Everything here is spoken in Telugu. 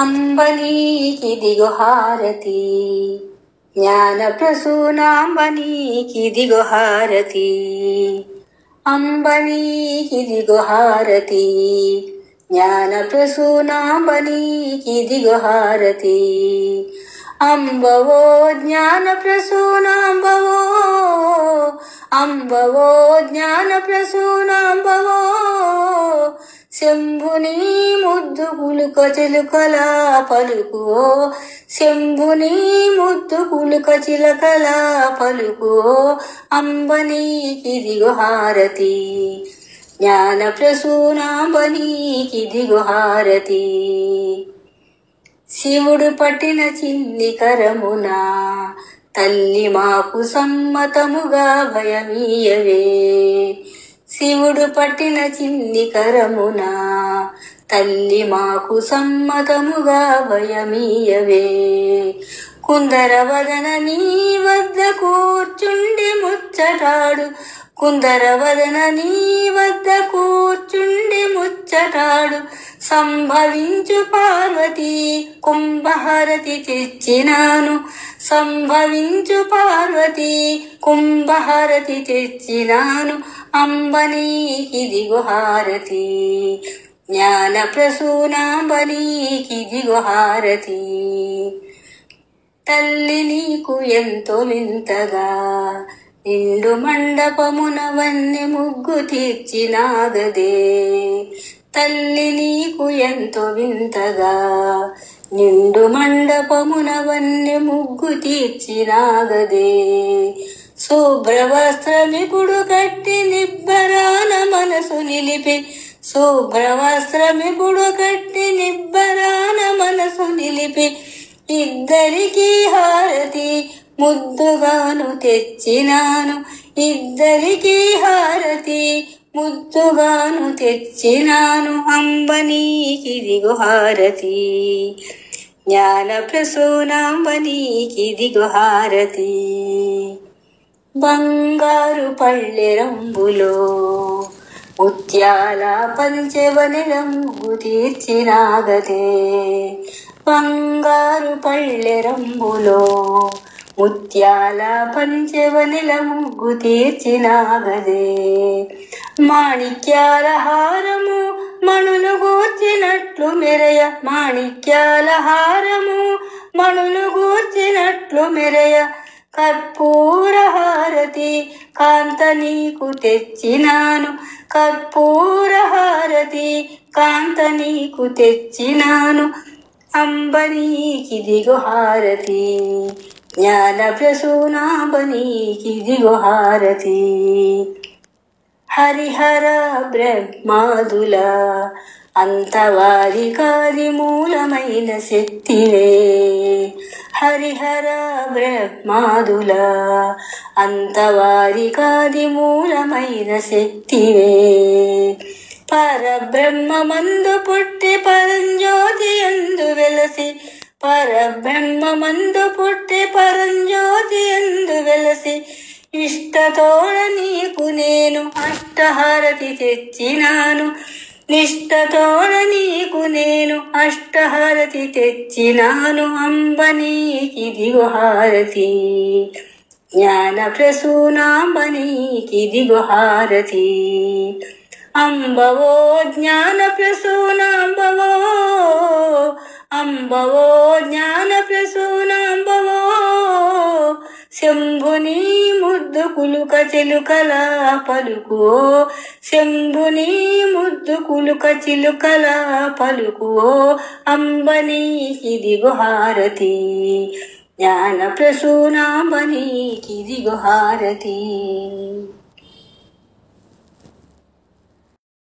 అంబనీకిదిగో హారతి, జ్ఞాన ప్రసూనాంబనీకిదిగో హారతి. అంబనీకిదిగో హారతి, జ్ఞాన ప్రసూనాంబనీకిదిగో హారతి. అంబవో జ్ఞాన ప్రసూనాంబవో, అంబవో జ్ఞాన ప్రసూనాంబవో, శంభుని ముద్దు కులుక చిలుకలా పలుకువో, శంభుని ముద్దు కులుక చిలకలా పలుకువో. అంబనీకిదిగో హారతి, జ్ఞాన ప్రసూనాంబనీకిదిగో హారతి. శివుడు పట్టిన చిన్ని కరమున తల్లి మాకు సమ్మతముగా భయమీయవే. శివుడు పట్టిన చిన్ని కరమున తల్లి మాకు సమ్మతముగా భయమీయవే. కుందరవదన నీ వద్ద కూర్చుండి ముచ్చటాడు, కుందరవదన నీ వద్ద కూర్చుండి ముచ్చటాడు. సంభవించు పార్వతి కుంభహారతి తెచ్చినాను, సంభవించు పార్వతి కుంభహారతి తెచ్చినాను. అంబనీకిదిగో హారతి, జ్ఞాన ప్రసూనాంబనీకిదిగో హారతి. తల్లి నీకు ఎంతో వింతగా నిండు మండపమున వన్నె ముగ్గు తీర్చినాగదే. తల్లి నీకు ఎంతో వింతగా నిండు మండపమున వన్నె ముగ్గు తీర్చినాగదే. శుభ్రవస్త్రమిపుడు కట్టి నిబ్బరాన మనసు నిలిపి, శుభ్రవస్త్రమిపుడు కట్టి నిబ్బరాన మనసు నిలిపి. ఇద్దరికి హారతి ముద్దుగాను తెచ్చినాను, ఇద్దరికి హారతి ముద్దుగాను తెచ్చినాను. అంబనీకిదిగో హారతి, జ్ఞాన ప్రసూనాంబనీకిదిగో హారతి. బంగారు పళ్ళెరంబులో ముత్యాల పంచెవనెల ముగ్గు తీర్చినాగదే. బంగారు పళ్ళెరంబులో ముత్యాల పంచెవనెల ముగ్గు తీర్చినాగదే. మాణిక్యాల హారము మణులు గూర్చినట్లు మెరయ, మాణిక్యాల హారము మణులు గూర్చినట్లు మెరయ. కర్పూర హారతి కాంత నీకు తెచ్చినాను, కర్పూర హారతి కాంత నీకు తెచ్చినాను. అంబనీకిదిగో హారతి, జ్ఞాన ప్రసూనాంబనీకిదిగో హారతి. హరిహర బ్రహ్మాదుల అంతవాదికాది మూలమైన శక్తివే. హరిహర బ్రహ్మాదుల అంతవాదికాది మూలమైన శక్తివే. పరబ్రహ్మమందు పుట్టి పరంజ్యోతి యందు వెలసి, పరబ్రహ్మమందు పుట్టి పరంజ్యోతి యందు వెలసి. ఇష్టతోడ నీకు నేను అష్టహారతి తెచ్చినాను, నిష్టతోడ నీకు నేను అష్టహారతి తెచ్చినాను. అంబనీకిదిగో హారతి, జ్ఞాన ప్రసూనాంబనీకిదిగో హారతి. అంబవో జ్ఞాన ప్రసూనాంబవో, అంబవో జ్ఞాన ప్రసూనాంబవో, శంభుని ముద్దు కులుక చిలుకలా పలుకువో, శంభుని ముద్దు కులుక చిలుకలా పలుకువో. అంబనీకిదిగో హారతి, జ్ఞాన ప్రసూనాంబనీకిదిగో హారతి.